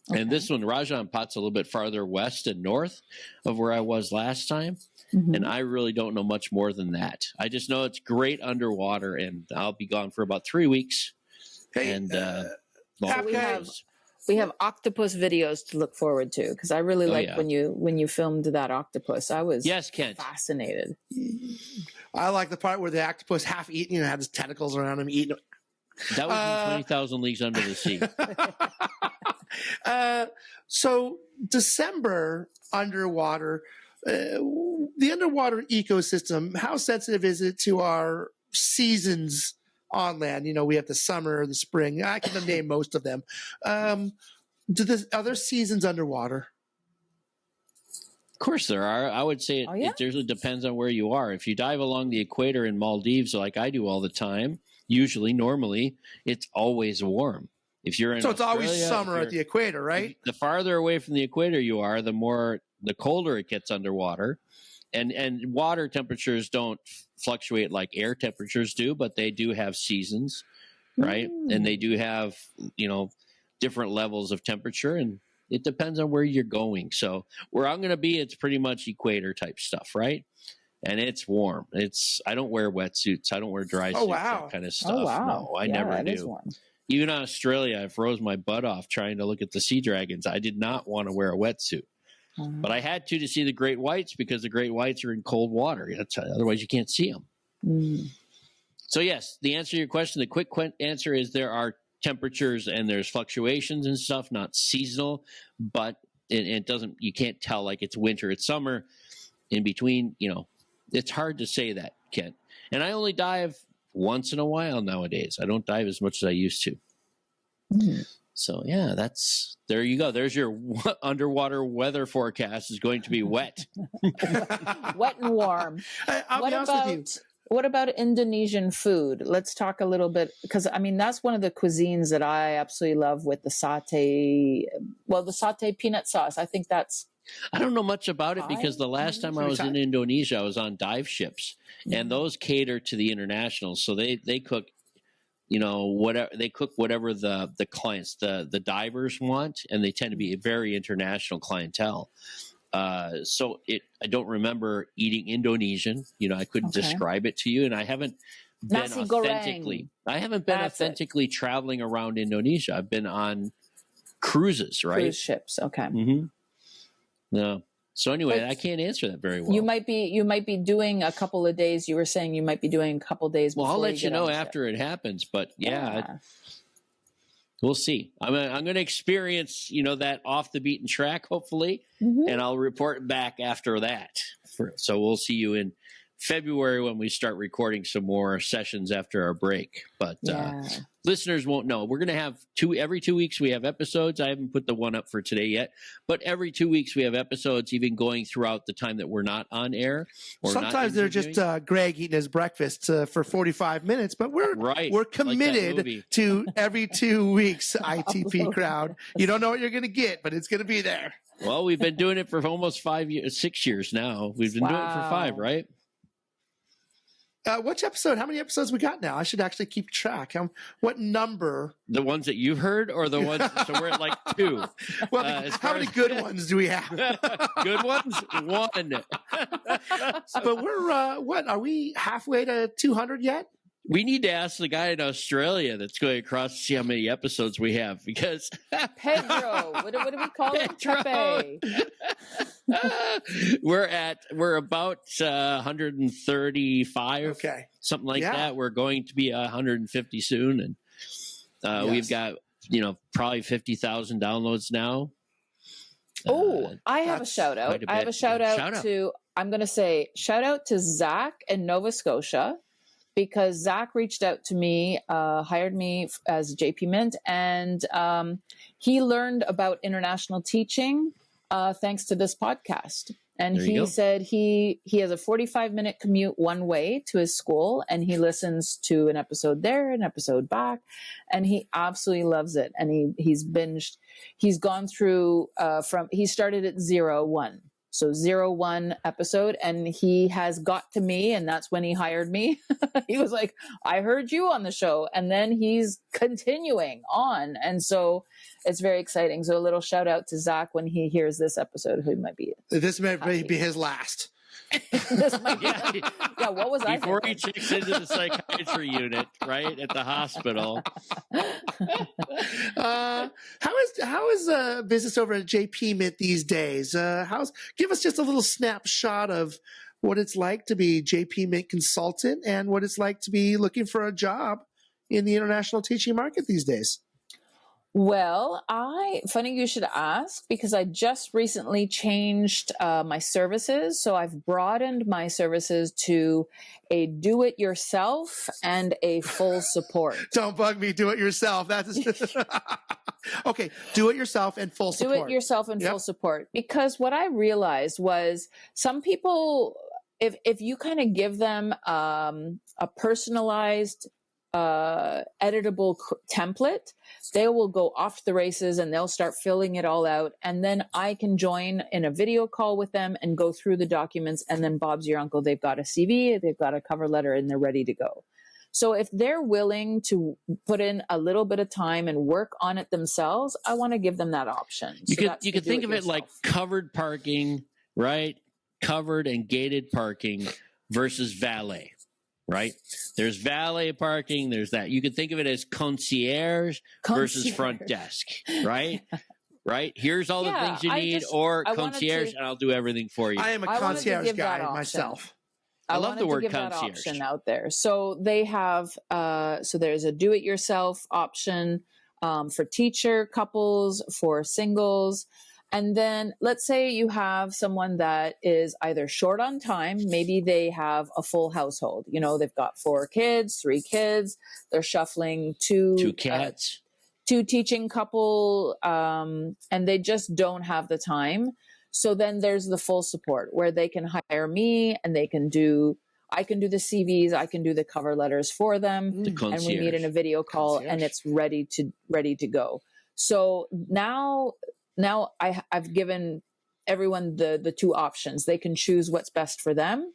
Okay. And this one, Raja Ampat's a little bit farther west and north of where I was last time. Mm-hmm. And I really don't know much more than that. I just know it's great underwater, and I'll be gone for about 3 weeks. Hey, and we have octopus videos to look forward to, because I really liked when you filmed that octopus. I was fascinated. I like the part where the octopus half eaten, had his tentacles around him eating. That was in 20,000 Leagues Under the Sea. So December underwater, the underwater ecosystem, how sensitive is it to our seasons on land? We have the summer, the spring. I can name most of them. Are there seasons underwater? Of course there are. I would say it usually depends on where you are. If you dive along the equator in Maldives, like I do all the time, normally, it's always warm. If you're in it's always summer at the equator, right? The farther away from the equator you are, the colder it gets underwater. And water temperatures don't fluctuate like air temperatures do, but they do have seasons, right? And they do have, different levels of temperature, and it depends on where you're going. So where I'm going to be, it's pretty much equator type stuff, right? And it's warm. I don't wear wetsuits. I don't wear dry suits, that kind of stuff. Oh, wow. No, I never do. Even in Australia, I froze my butt off trying to look at the sea dragons. I did not want to wear a wetsuit. But I had to see the great whites, because the great whites are in cold water. Otherwise, you can't see them. So, yes, the answer to your question, the quick answer is there are temperatures and there's fluctuations and stuff, not seasonal, but it doesn't. You can't tell like it's winter, it's summer. In between, it's hard to say that, Kent. And I only dive once in a while nowadays. I don't dive as much as I used to. So, yeah, there you go. There's your underwater weather forecast is going to be wet. Wet and warm. I'll be honest with you. What about Indonesian food? Let's talk a little bit, because, that's one of the cuisines that I absolutely love, with the satay. Well, the satay peanut sauce. I think that's... I don't know much about it, because the last time I was in Indonesia, I was on dive ships, and those cater to the internationals. So they cook... whatever they cook, whatever the clients, the divers want, and they tend to be a very international clientele. So I don't remember eating Indonesian. I couldn't describe it to you, and I haven't been authentically traveling around Indonesia. I've been on cruises, right? Cruise ships. Okay. Mm-hmm. No. So anyway, I can't answer that very well. You might be doing a couple of days. You were saying you might be doing a couple of days. Well, I'll let you know after it happens. But we'll see. I'm going to experience, that off the beaten track, hopefully, and I'll report back after that. So we'll see you in February when we start recording some more sessions after our break. But listeners won't know. We're going to have every 2 weeks we have episodes. I haven't put the one up for today yet, but every 2 weeks we have episodes, even going throughout the time that we're not on air. Sometimes they're just Greg eating his breakfast for 45 minutes, but we're committed to every 2 weeks. ITP crowd. You don't know what you're going to get, but it's going to be there. Well, we've been doing it for almost 6 years now. We've been doing it for 5, right? Which episode? How many episodes we got now? I should actually keep track. What number? The ones that you've heard, or the ones? So we're at like 2. Well, how many good ones do we have? Good ones, 1. But we're what? Are we halfway to 200 yet? We need to ask the guy in Australia that's going across to see how many episodes we have, because Pedro, what do we call him? Pepe. we're about 135, Okay. something like Yeah. that. We're going to be 150 soon, and we've got probably 50,000 downloads now. I have a shout out. I have a shout out to, I'm going to say shout out to Zach in Nova Scotia, because Zach reached out to me, hired me as JP Mint, and he learned about international teaching thanks to this podcast. And he said he has a 45-minute commute one way to his school, and he listens to an episode there, an episode back, and he absolutely loves it. And he's binged. He's gone through he started at 0-1. So 0-1 episode, and he has got to me, and that's when he hired me. He was like, I heard you on the show, and then he's continuing on. And so it's very exciting. So a little shout out to Zach when he hears this episode, who might be. This may be his last. This might be, what was before I he checks into the psychiatry unit, right, at the hospital. How is business over at JP Mint these days? Give us just a little snapshot of what it's like to be JP Mint consultant and what it's like to be looking for a job in the international teaching market these days. Well, funny you should ask, because I just recently changed my services. So I've broadened my services to a do-it-yourself and a full support. Don't bug me. Do it yourself. That's okay. Do it yourself and full support. Do it yourself and full support. Because what I realized was some people, if you kind of give them a personalized editable template, they will go off the races and they'll start filling it all out. And then I can join in a video call with them and go through the documents. And then Bob's your uncle. They've got a CV, they've got a cover letter, and they're ready to go. So if they're willing to put in a little bit of time and work on it themselves, I want to give them that option. You could think of it like covered parking, right? Covered and gated parking versus valet. Right? There's valet parking. There's that. You could think of it as concierge versus front desk, right? Right? Here's all the things you need, or concierge, and I'll do everything for you. I am a concierge guy myself. I love the word concierge. That option out there. So they have, so there's a do-it-yourself option for teacher couples, for singles. And then let's say you have someone that is either short on time. Maybe they have a full household. They've got 4 kids, 3 kids. They're shuffling 2 cats, 2 teaching couple, and they just don't have the time. So then there's the full support where they can hire me, and I can do the CVs, I can do the cover letters for them, and we meet in a video call, and it's ready to go. So now I've given everyone the 2 options. They can choose what's best for them.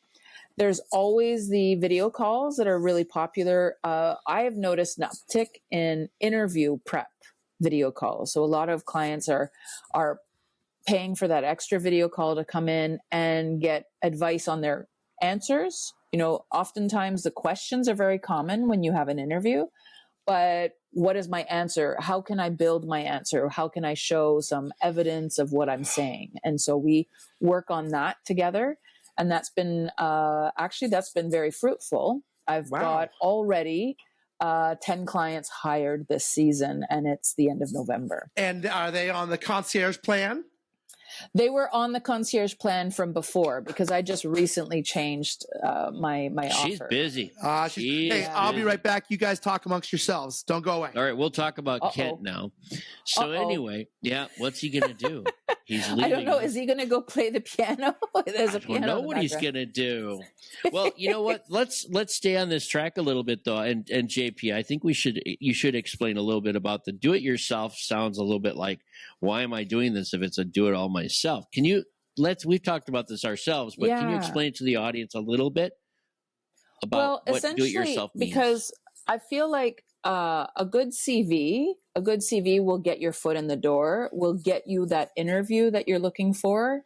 There's always the video calls that are really popular. I have noticed an uptick in interview prep video calls. So a lot of clients are paying for that extra video call to come in and get advice on their answers. Oftentimes the questions are very common when you have an interview, but what is my answer? How can I build my answer? How can I show some evidence of what I'm saying? And so we work on that together. And that's been very fruitful. I've got already 10 clients hired this season, and it's the end of November. And are they on the concierge plan? They were on the concierge plan from before, because I just recently changed my She's offer. Busy. Hey, I'll be right back. You guys talk amongst yourselves. Don't go away. All right, we'll talk about Kent now. So anyway, what's he going to do? He's leaving. I don't know. Is he going to go play the piano? There's a piano. I don't know what he's going to do. Well, you know what? Let's stay on this track a little bit, though. And JP, I think you should explain a little bit about the do-it-yourself. Sounds a little bit like, why am I doing this if it's a do-it-all myself? Can you we've talked about this ourselves, but can you explain it to the audience a little bit about what do-it-yourself means? Because I feel like a good CV will get your foot in the door, will get you that interview that you're looking for,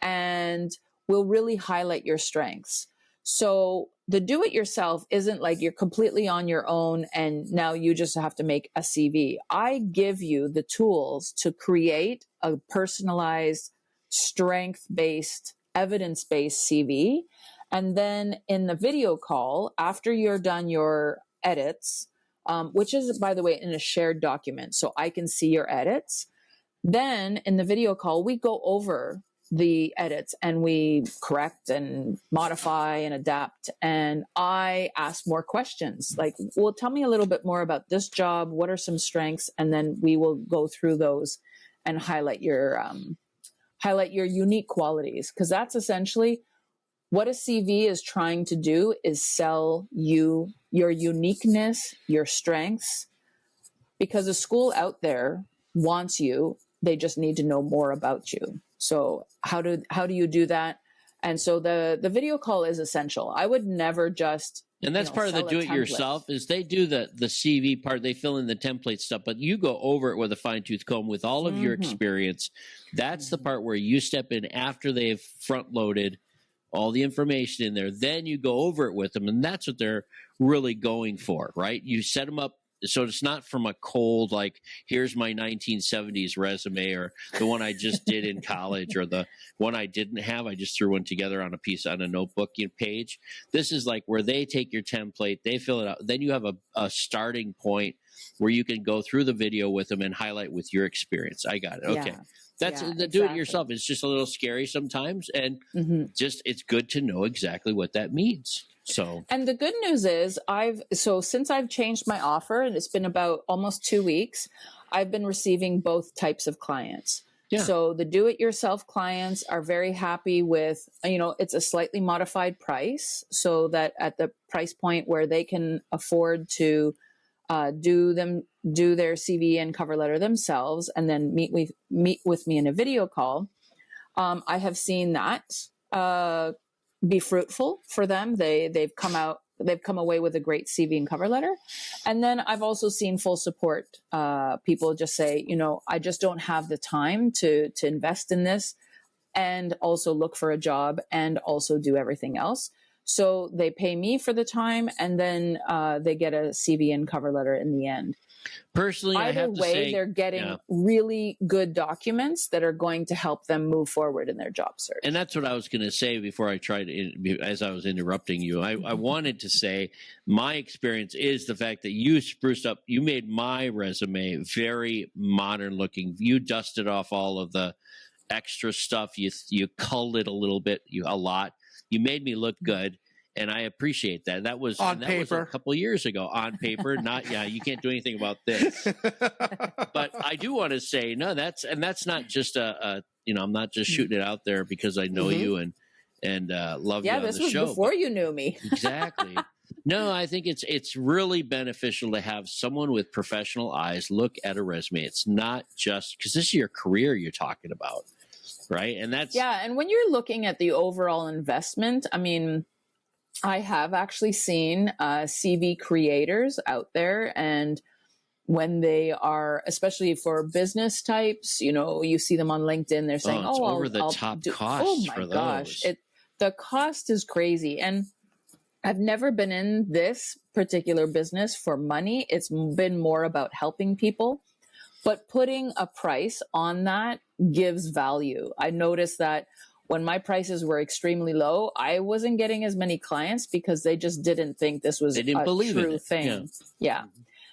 and will really highlight your strengths. So the do-it-yourself isn't like you're completely on your own and now you just have to make a CV. I give you the tools to create a personalized, strength-based, evidence-based CV. And then in the video call, after you're done your edits, which is, by the way, in a shared document, so I can see your edits. Then in the video call, we go over the edits and we correct and modify and adapt. And I ask more questions like, well, tell me a little bit more about this job. What are some strengths? And then we will go through those and highlight your unique qualities. Because that's essentially what a CV is trying to do, is sell you your uniqueness, your strengths, because a school out there wants you. They just need to know more about you. So how do you do that? And so the video call is essential. I would never just, and that's part of the do-it-yourself is they do the CV part. They fill in the template stuff, but you go over it with a fine-tooth comb with all of your experience. That's the part where you step in after they've front-loaded all the information in there. Then you go over it with them, and that's what they're really going for, right? You set them up so it's not from a cold, like, here's my 1970s resume or the one I just did in college or the one I didn't have. I just threw one together on a notebook page. This is like where they take your template, they fill it out. Then you have a starting point where you can go through the video with them and highlight with your experience. I got it. Okay. Yeah. That's the do-it-yourself. It's just a little scary sometimes, and just it's good to know exactly what that means. So, and the good news is since I've changed my offer, and it's been about almost 2 weeks, I've been receiving both types of clients. Yeah. So the do-it-yourself clients are very happy with, it's a slightly modified price, so that at the price point where they can afford to do their CV and cover letter themselves, and then meet with me in a video call. I have seen that be fruitful for them. They've come away with a great CV and cover letter. And then I've also seen full support. People just say, I just don't have the time to invest in this and also look for a job and also do everything else. So they pay me for the time, and then they get a CV and cover letter in the end. Personally, I have to say, they're getting really good documents that are going to help them move forward in their job search. And that's what I was going to say before I tried to, as I was interrupting you. I wanted to say my experience is the fact that you spruced up, you made my resume very modern looking. You dusted off all of the extra stuff. You culled it a little bit, a lot. You made me look good, and I appreciate that. That was on paper. Was a couple of years ago. On paper, you can't do anything about this. But I do want to say, that's not just I'm not just shooting it out there because I know you and love you on the show. Yeah, this was before you knew me. Exactly. No, I think it's really beneficial to have someone with professional eyes look at a resume. It's not just because this is your career you're talking about. Right. And and when you're looking at the overall investment, I mean, I have actually seen CV creators out there, and when they are, especially for business types, you see them on LinkedIn, they're saying, it's over the top cost. Oh my gosh. The cost is crazy. And I've never been in this particular business for money. It's been more about helping people. But putting a price on that gives value. I noticed that when my prices were extremely low, I wasn't getting as many clients because they just didn't think this was a true thing. Yeah.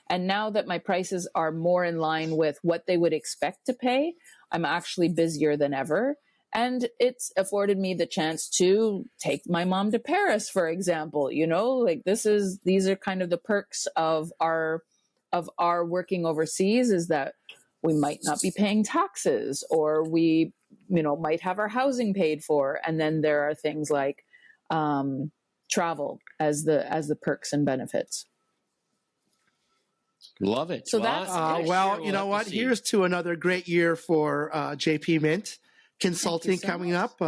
And now that my prices are more in line with what they would expect to pay, I'm actually busier than ever. And it's afforded me the chance to take my mom to Paris, for example. These are kind of the perks of our working overseas, is that we might not be paying taxes, or we, might have our housing paid for. And then there are things like travel as the perks and benefits. Love it. So that's you know what? Here's to another great year for JP Mint Consulting coming up.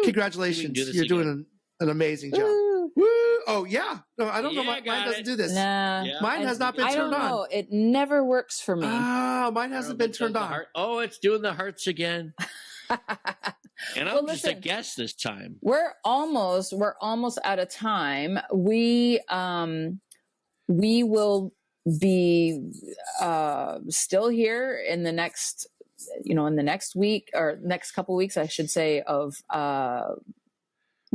Congratulations. You're doing an amazing job. Woo! Oh, yeah. No, I don't know. Mine doesn't do this. Nah. Yeah. Mine has not been turned on. I don't know. It never works for me. Mine hasn't been turned on. It's doing the hearts again. And I'm just a guest this time. We're almost out of time. We will be still here in the next week, or next couple weeks, I should say, of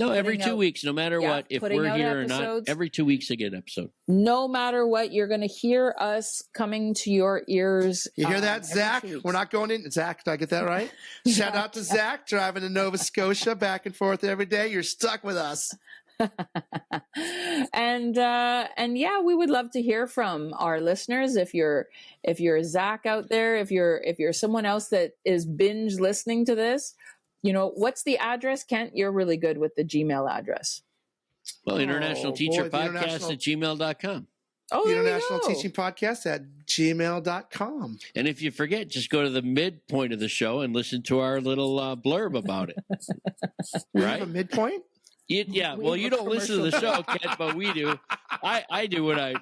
no, every 2 weeks, no matter what. If we're here episodes, or not, every 2 weeks I get an episode. No matter what, you're going to hear us coming to your ears. You hear that, Zach? We're not going in. Zach, did I get that right? Shout out to Zach, driving to Nova Scotia back and forth every day. You're stuck with us. And yeah, we would love to hear from our listeners. If you're Zach out there, if you're someone else that is binge listening to this, what's the address, Kent? You're really good with the Gmail address. Well, International Teacher Podcast at gmail.com. Oh, the International Teaching Podcast at gmail.com. And if you forget, just go to the midpoint of the show and listen to our little blurb about it. We have a midpoint? Yeah, well, you don't listen to the show, Kent, but we do. I do when I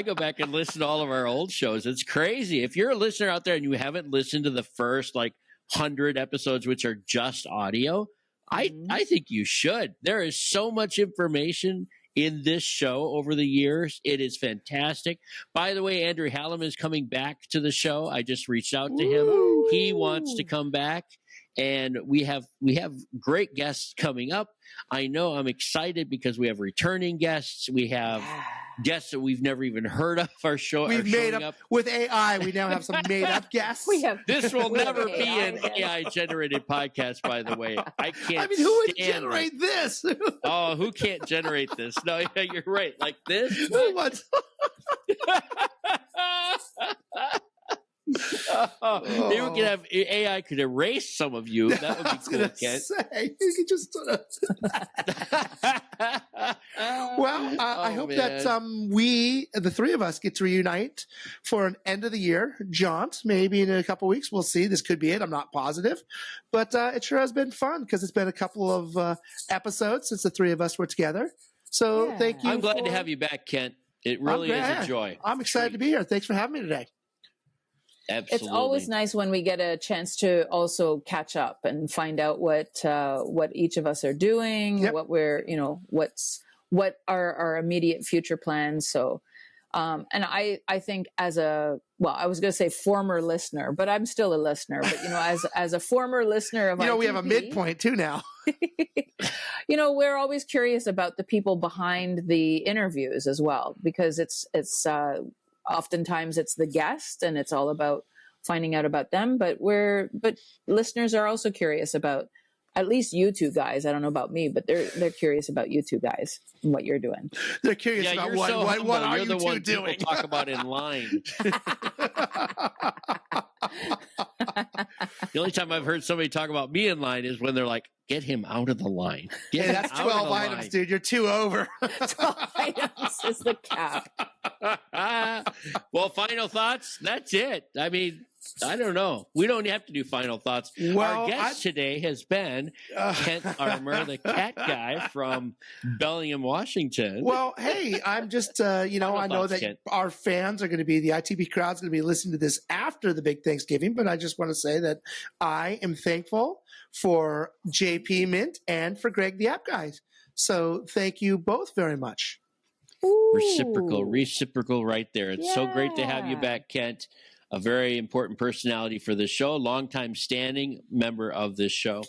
go back and listen to all of our old shows. It's crazy. If you're a listener out there and you haven't listened to the first 100 episodes, which are just audio, I think you should. There is so much information in this show over the years. It is fantastic. By the way, Andrew Hallam is coming back to the show. I just reached out to him. He wants to come back. And we have great guests coming up. I know I'm excited because we have returning guests. We have guests that we've never even heard of. Our show we've made up with AI. We now have some made up guests. This will never be an AI generated podcast, by the way. I can't. I mean, who would generate this? Oh, who can't generate this? No, you're right. Like this. Who wants? Maybe we could have AI could erase some of you. That would be cool, Kent. You could just I hope that we, the three of us, get to reunite for an end of the year jaunt. Maybe in a couple of weeks, we'll see. This could be it. I'm not positive, but it sure has been fun because it's been a couple of episodes since the three of us were together. So thank you. I'm glad to have you back, Kent. It really is a joy. I'm excited to be here. Thanks for having me today. Absolutely. It's always nice when we get a chance to also catch up and find out what each of us are doing, what we're, what our immediate future plans. So, and I think I was going to say former listener, but I'm still a listener, but as a former listener of, we have a midpoint too now. We're always curious about the people behind the interviews as well, because it's oftentimes it's the guest and it's all about finding out about them, but listeners are also curious about at least you two guys. I don't know about me, but they're curious about you two guys and what you're doing. They're curious about what are you two doing? People talk about in line. The only time I've heard somebody talk about me in line is when they're like, get him out of the line. That's 12 items, line. Dude. You're 2 over. 12 items is the cap. Well, final thoughts? That's it. I mean, I don't know. We don't have to do final thoughts. Well, our guest today has been Kent Armour, the cat guy from Bellingham, Washington. Well, hey, I'm just, I know that Kent. Our fans are going to be, the ITP crowd's going to be listening to this after the big Thanksgiving, but I just want to say that I am thankful for JP Mint and for Greg the App Guys. So thank you both very much. Ooh. Reciprocal right there. It's so great to have you back, Kent. A very important personality for this show, longtime standing member of this show.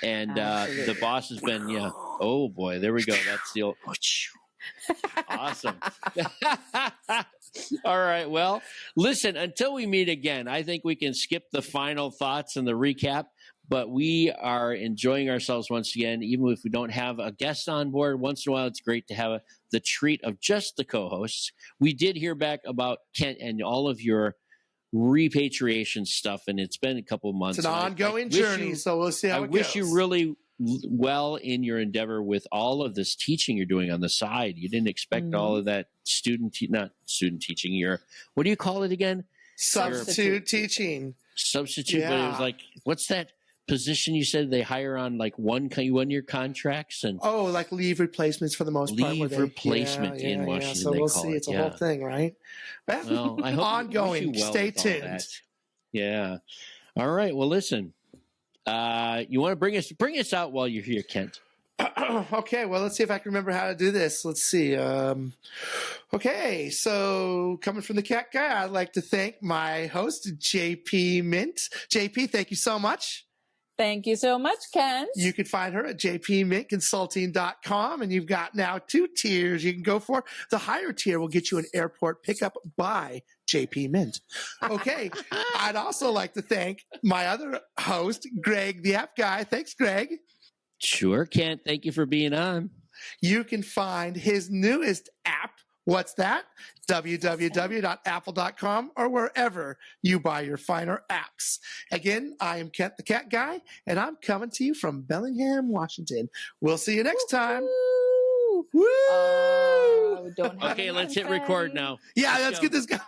And the boss has been, oh boy, there we go. That's the old, awesome. All right. Well, listen, until we meet again, I think we can skip the final thoughts and the recap, but we are enjoying ourselves once again, even if we don't have a guest on board. Once in a while, it's great to have the treat of just the co-hosts. We did hear back about Kent and all of your repatriation stuff, and it's been a couple of months. It's an ongoing journey, so we'll see how it goes. I wish you really well in your endeavor with all of this teaching you're doing on the side. You didn't expect all of that not student teaching. What do you call it again? Substitute teaching. Substitute, but it was like, what's that position you said they hire on like 1 year contracts and like leave replacements for the most part. Leave replacement in Washington. So we'll see. It's a whole thing, right? Well, I hope ongoing. Stay tuned. Yeah. All right. Well, listen. You want to bring us out while you're here, Kent? Okay, well, let's see if I can remember how to do this. Let's see. Okay, so coming from the Cat Guy, I'd like to thank my host, JP Mint. JP, thank you so much. Thank you so much, Ken. You can find her at jpmintconsulting.com, and you've got now 2 tiers you can go for. The higher tier will get you an airport pickup by JP Mint. Okay, I'd also like to thank my other host, Greg, the app guy. Thanks, Greg. Sure, Kent. Thank you for being on. You can find his newest app. What's that? www.apple.com or wherever you buy your finer apps. Again, I am Kent the Cat Guy, and I'm coming to you from Bellingham, Washington. We'll see you next time. Woo! Don't have Okay, let's hit record now. Yeah, let's get this guy.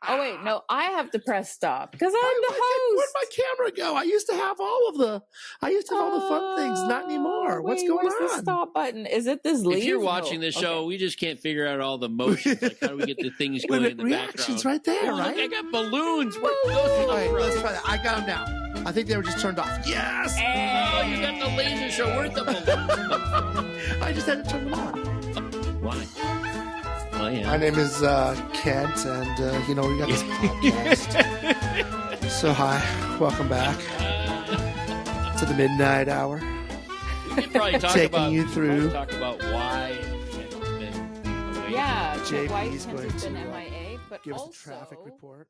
Oh, wait, no, I have to press stop because I'm the host. Where'd my camera go? I used to have all the fun things. Not anymore. Wait, What's going where's on? the stop button? Is it this leave? If you're watching the show, Okay. we just can't figure out all the motions. Like, how do we get the things going in the reactions background? right there, Oh, right? Look, I got balloons. What All goes right, on? let's try that. I got them now. I think they were just turned off. Yes! Oh, you got the laser show. Where'd the balloons come from? I just had to turn them on. Why? Oh, yeah. My name is Kent, and we got this podcast. So hi, welcome back to the midnight hour. We could probably talk about why Kent's been away. Yeah, JP's why Kent going has been to, MIA, but Give us also a traffic report.